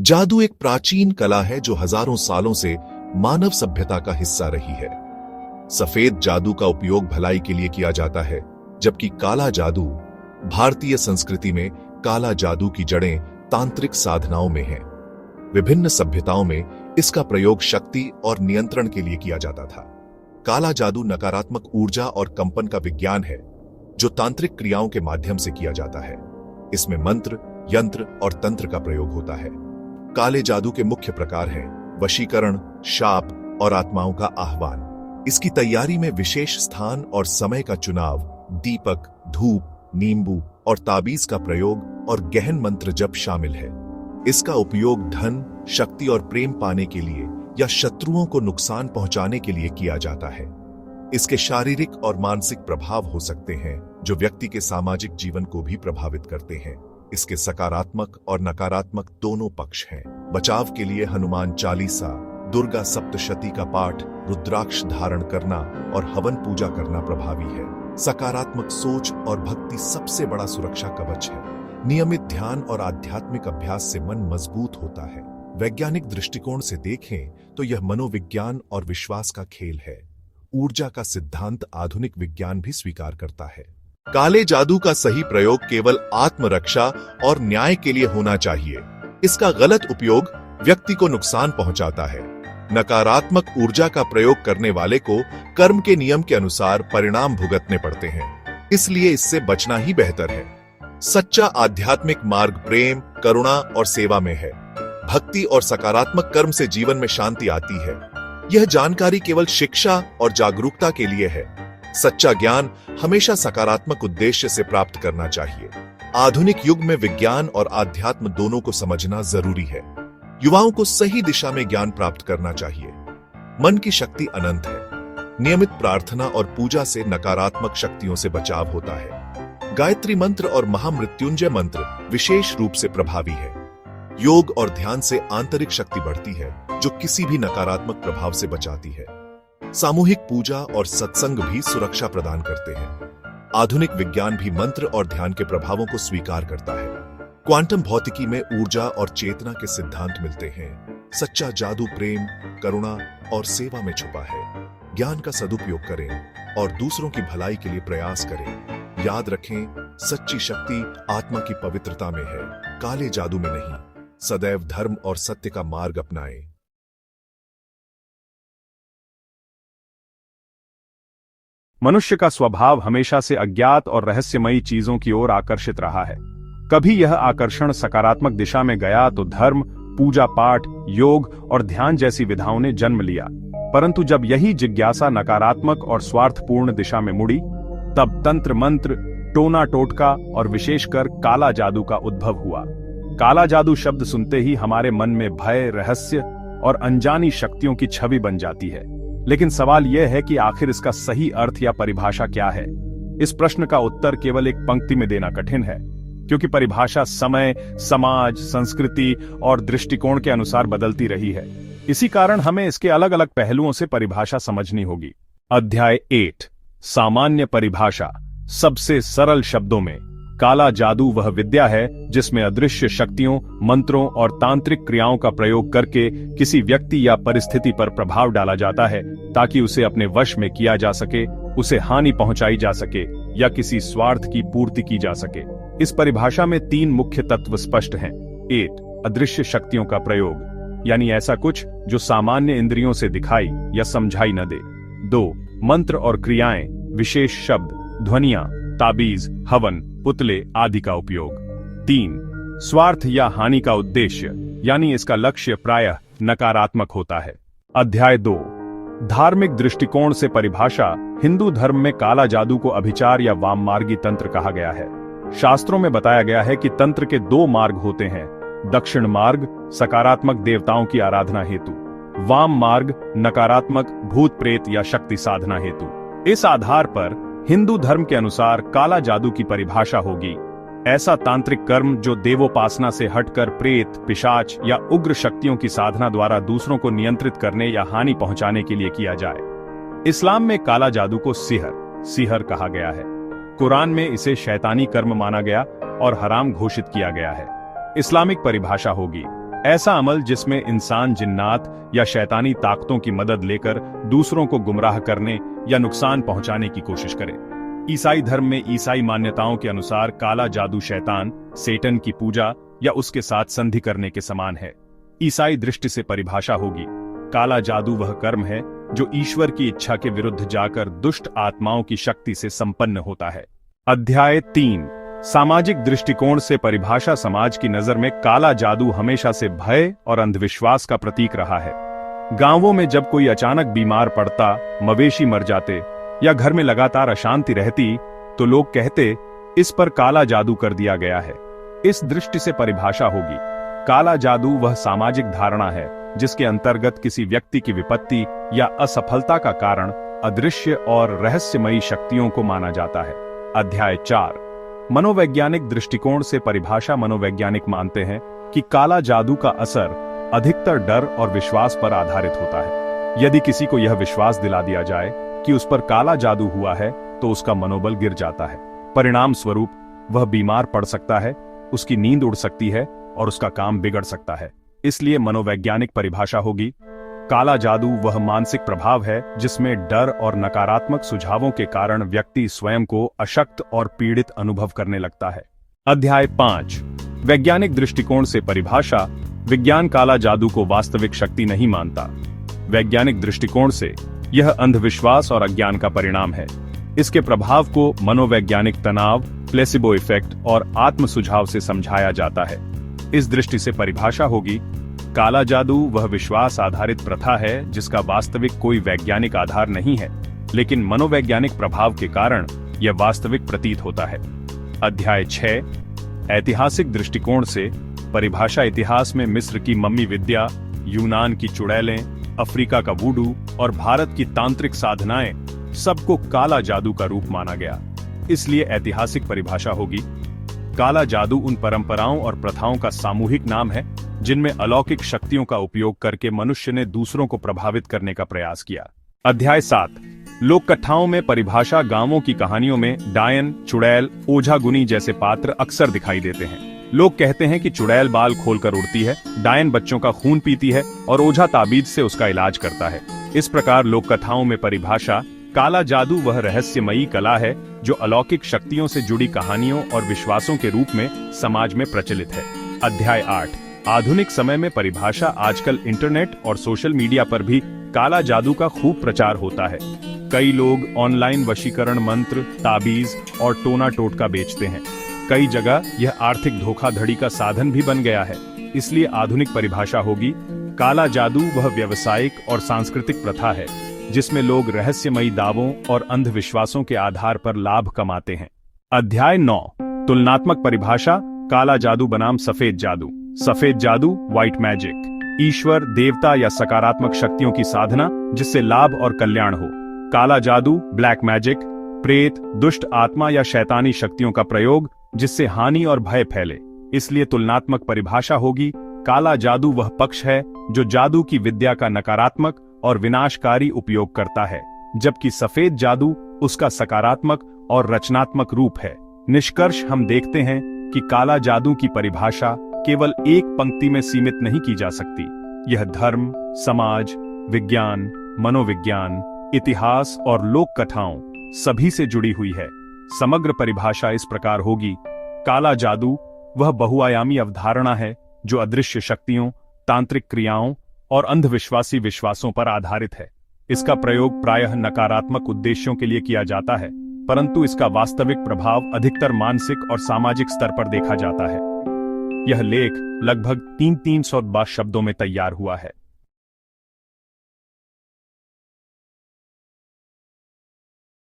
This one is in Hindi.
जादू एक प्राचीन कला है जो हजारों सालों से मानव सभ्यता का हिस्सा रही है। सफेद जादू का उपयोग भलाई के लिए किया जाता है, जबकि काला जादू, भारतीय संस्कृति में काला जादू की जड़ें तांत्रिक साधनाओं में हैं। विभिन्न सभ्यताओं में इसका प्रयोग शक्ति और नियंत्रण के लिए किया जाता था। काला जादू नकारात्मक ऊर्जा और कंपन का विज्ञान है, जो तांत्रिक क्रियाओं के माध्यम से किया जाता है। इसमें मंत्र, यंत्र और तंत्र का प्रयोग होता है। काले जादू के मुख्य प्रकार हैं वशीकरण, शाप और आत्माओं का आह्वान। इसकी तैयारी में विशेष स्थान और समय का चुनाव, दीपक, धूप, नींबू और ताबीज का प्रयोग और गहन मंत्र जप शामिल है। इसका उपयोग धन, शक्ति और प्रेम पाने के लिए या शत्रुओं को नुकसान पहुंचाने के लिए किया जाता है। इसके शारीरिक और मानसिक प्रभाव हो सकते हैं, जो व्यक्ति के सामाजिक जीवन को भी प्रभावित करते हैं। इसके सकारात्मक और नकारात्मक दोनों पक्ष हैं। बचाव के लिए हनुमान चालीसा, दुर्गा सप्तशती का पाठ, रुद्राक्ष धारण करना और हवन पूजा करना प्रभावी है। सकारात्मक सोच और भक्ति सबसे बड़ा सुरक्षा कवच है। नियमित ध्यान और आध्यात्मिक अभ्यास से मन मजबूत होता है। वैज्ञानिक दृष्टिकोण से देखें तो यह मनोविज्ञान और विश्वास का खेल है। ऊर्जा का सिद्धांत आधुनिक विज्ञान भी स्वीकार करता है। काले जादू का सही प्रयोग केवल आत्मरक्षा और न्याय के लिए होना चाहिए। इसका गलत उपयोग व्यक्ति को नुकसान पहुंचाता है। नकारात्मक ऊर्जा का प्रयोग करने वाले को कर्म के नियम के अनुसार परिणाम भुगतने पड़ते हैं, इसलिए इससे बचना ही बेहतर है। सच्चा आध्यात्मिक मार्ग प्रेम, करुणा और सेवा में है। भक्ति और सकारात्मक कर्म से जीवन में शांति आती है। यह जानकारी केवल शिक्षा और जागरूकता के लिए है। सच्चा ज्ञान हमेशा सकारात्मक उद्देश्य से प्राप्त करना चाहिए। आधुनिक युग में विज्ञान और आध्यात्म दोनों को समझना जरूरी है। युवाओं को सही दिशा में ज्ञान प्राप्त करना चाहिए। मन की शक्ति अनंत है। नियमित प्रार्थना और पूजा से नकारात्मक शक्तियों से बचाव होता है। गायत्री मंत्र और महामृत्युंजय मंत्र विशेष रूप से प्रभावी है। योग और ध्यान से आंतरिक शक्ति बढ़ती है, जो किसी भी नकारात्मक प्रभाव से बचाती है। सामूहिक पूजा और सत्संग भी सुरक्षा प्रदान करते हैं। आधुनिक विज्ञान भी मंत्र और ध्यान के प्रभावों को स्वीकार करता है। क्वांटम भौतिकी में ऊर्जा और चेतना के सिद्धांत मिलते हैं। सच्चा जादू प्रेम, करुणा और सेवा में छुपा है। ज्ञान का सदुपयोग करें और दूसरों की भलाई के लिए प्रयास करें। याद रखें, सच्ची शक्ति आत्मा की पवित्रता में है, काले जादू में नहीं। सदैव धर्म और सत्य का मार्ग अपनाएं। मनुष्य का स्वभाव हमेशा से अज्ञात और रहस्यमयी चीजों की ओर आकर्षित रहा है। कभी यह आकर्षण सकारात्मक दिशा में गया तो धर्म, पूजा पाठ, योग और ध्यान जैसी विधाओं ने जन्म लिया। परंतु जब यही जिज्ञासा नकारात्मक और स्वार्थपूर्ण दिशा में मुड़ी, तब तंत्र मंत्र, टोना टोटका और विशेषकर काला जादू का उद्भव हुआ। काला जादू शब्द सुनते ही हमारे मन में भय, रहस्य और अनजानी शक्तियों की छवि बन जाती है। लेकिन सवाल यह है कि आखिर इसका सही अर्थ या परिभाषा क्या है? इस प्रश्न का उत्तर केवल एक पंक्ति में देना कठिन है, क्योंकि परिभाषा समय, समाज, संस्कृति और दृष्टिकोण के अनुसार बदलती रही है। इसी कारण हमें इसके अलग अलग पहलुओं से परिभाषा समझनी होगी। अध्याय 8, सामान्य परिभाषा। सबसे सरल शब्दों में, काला जादू वह विद्या है जिसमें अदृश्य शक्तियों, मंत्रों और तांत्रिक क्रियाओं का प्रयोग करके किसी व्यक्ति या परिस्थिति पर प्रभाव डाला जाता है, ताकि उसे अपने वश में किया जा सके, उसे हानि पहुंचाई जा सके या किसी स्वार्थ की पूर्ति की जा सके। इस परिभाषा में 3 मुख्य तत्व स्पष्ट हैं। 1, अदृश्य शक्तियों का प्रयोग, यानी ऐसा कुछ जो सामान्य इंद्रियों से दिखाई या समझाई न दे। 2, मंत्र और क्रियाएं, विशेष शब्द, ध्वनियां, ताबीज, हवन, पुतले आदि का उपयोग। 3, स्वार्थ या हानि का उद्देश्य, यानी इसका लक्ष्य प्रायः नकारात्मक होता है। अध्याय 2, धार्मिक दृष्टिकोण से परिभाषा। हिंदू धर्म में काला जादू को अभिचार या वाममार्गी तंत्र कहा गया है। शास्त्रों में बताया गया है कि तंत्र के 2 मार्ग होते हैं। दक्षिण मार्ग सकारात्मक देवताओं की आराधना हेतु, वाम मार्ग नकारात्मक भूत प्रेत या शक्ति साधना हेतु। इस आधार पर हिंदू धर्म के अनुसार काला जादू की परिभाषा होगी ऐसा तांत्रिक कर्म जो देवोपासना से हटकर प्रेत, पिशाच या उग्र शक्तियों की साधना द्वारा दूसरों को नियंत्रित करने या हानि पहुंचाने के लिए किया जाए। इस्लाम में काला जादू को सिहर कहा गया है। कुरान में इसे शैतानी कर्म माना गया और हराम घोषित किया गया है। इस्लामिक परिभाषा होगी, ऐसा अमल जिसमें इंसान जिन्नात या शैतानी ताकतों की मदद लेकर दूसरों को गुमराह करने या नुकसान पहुंचाने की कोशिश करे। ईसाई धर्म में ईसाई मान्यताओं के अनुसार काला जादू शैतान, सेटन की पूजा या उसके साथ संधि करने के समान है। ईसाई दृष्टि से परिभाषा होगी, काला जादू वह कर्म है जो ईश्वर की इच्छा के विरुद्ध जाकर दुष्ट आत्माओं की शक्ति से संपन्न होता है। अध्याय 3, सामाजिक दृष्टिकोण से परिभाषा। समाज की नजर में काला जादू हमेशा से भय और अंधविश्वास का प्रतीक रहा है। गांवों में जब कोई अचानक बीमार पड़ता, मवेशी मर जाते या घर में लगातार अशांति रहती, तो लोग कहते, इस पर काला जादू कर दिया गया है। इस दृष्टि से परिभाषा होगी, काला जादू वह सामाजिक धारणा है जिसके अंतर्गत किसी व्यक्ति की विपत्ति या असफलता का कारण अदृश्य और रहस्यमयी शक्तियों को माना जाता है। अध्याय 4, मनोवैज्ञानिक दृष्टिकोण से परिभाषा। मनोवैज्ञानिक मानते हैं कि काला जादू का असर अधिकतर डर और विश्वास पर आधारित होता है। यदि किसी को यह विश्वास दिला दिया जाए कि उस पर काला जादू हुआ है तो उसका मनोबल गिर जाता है। परिणाम स्वरूप वह बीमार पड़ सकता है, उसकी नींद उड़ सकती है और उसका काम बिगड़ सकता है। इसलिए मनोवैज्ञानिक परिभाषा होगी, काला जादू वह मानसिक प्रभाव है जिसमें डर और नकारात्मक सुझावों के कारण व्यक्ति स्वयं को अशक्त और पीड़ित अनुभव करने लगता है। अध्याय 5, वैज्ञानिक दृष्टिकोण से परिभाषा। विज्ञान काला जादू को वास्तविक शक्ति नहीं मानता। वैज्ञानिक दृष्टिकोण से यह अंधविश्वास और अज्ञान का परिणाम है। इसके प्रभाव को मनोवैज्ञानिक तनाव, प्लेसिबो इफेक्ट और आत्म सुझाव से समझाया जाता है। इस दृष्टि से परिभाषा होगी, काला जादू वह विश्वास आधारित प्रथा है जिसका वास्तविक कोई वैज्ञानिक आधार नहीं है, लेकिन मनोवैज्ञानिक प्रभाव के कारण यह वास्तविक प्रतीत होता है। अध्याय 6, ऐतिहासिक दृष्टिकोण से परिभाषा। इतिहास में मिस्र की मम्मी विद्या, यूनान की चुड़ैलें, अफ्रीका का वूडू और भारत की तांत्रिक साधनाएं सबको काला जादू का रूप माना गया। इसलिए ऐतिहासिक परिभाषा होगी, काला जादू उन परंपराओं और प्रथाओं का सामूहिक नाम है जिनमें अलौकिक शक्तियों का उपयोग करके मनुष्य ने दूसरों को प्रभावित करने का प्रयास किया। अध्याय 7, लोक कथाओं में परिभाषा। गांवों की कहानियों में डायन, चुड़ैल, ओझा गुनी जैसे पात्र अक्सर दिखाई देते हैं। लोग कहते हैं कि चुड़ैल बाल खोलकर उड़ती है, डायन बच्चों का खून पीती है और ओझा ताबीज से उसका इलाज करता है। इस प्रकार लोक कथाओं में परिभाषा, काला जादू वह रहस्यमयी कला है जो अलौकिक शक्तियों से जुड़ी कहानियों और विश्वासों के रूप में समाज में प्रचलित है। अध्याय 8, आधुनिक समय में परिभाषा। आजकल इंटरनेट और सोशल मीडिया पर भी काला जादू का खूब प्रचार होता है। कई लोग ऑनलाइन वशीकरण मंत्र, ताबीज और टोना टोटका बेचते हैं। कई जगह यह आर्थिक धोखाधड़ी का साधन भी बन गया है। इसलिए आधुनिक परिभाषा होगी, काला जादू वह व्यावसायिक और सांस्कृतिक प्रथा है जिसमें लोग रहस्यमयी दावों और अंधविश्वासों के आधार पर लाभ कमाते हैं। अध्याय 9, तुलनात्मक परिभाषा। काला जादू बनाम सफेद जादू। सफेद जादू, व्हाइट मैजिक, ईश्वर, देवता या सकारात्मक शक्तियों की साधना जिससे लाभ और कल्याण हो। काला जादू, ब्लैक मैजिक, प्रेत, दुष्ट आत्मा या शैतानी शक्तियों का प्रयोग जिससे हानि और भय फैले। इसलिए तुलनात्मक परिभाषा होगी, काला जादू वह पक्ष है जो जादू की विद्या का नकारात्मक और विनाशकारी उपयोग करता है, जबकि सफेद जादू उसका सकारात्मक और रचनात्मक रूप है। निष्कर्ष हम देखते हैं कि काला जादू की परिभाषा केवल एक पंक्ति में सीमित नहीं की जा सकती। यह धर्म, समाज, विज्ञान, मनोविज्ञान, इतिहास और लोक कथाओं सभी से जुड़ी हुई है। समग्र परिभाषा इस प्रकार होगी, काला जादू वह बहुआयामी अवधारणा है जो अदृश्य शक्तियों, तांत्रिक क्रियाओं और अंधविश्वासी विश्वासों पर आधारित है। इसका प्रयोग प्रायः नकारात्मक उद्देश्यों के लिए किया जाता है, परंतु इसका वास्तविक प्रभाव अधिकतर मानसिक और सामाजिक स्तर पर देखा जाता है। यह लेख लगभग 300 शब्दों में तैयार हुआ है।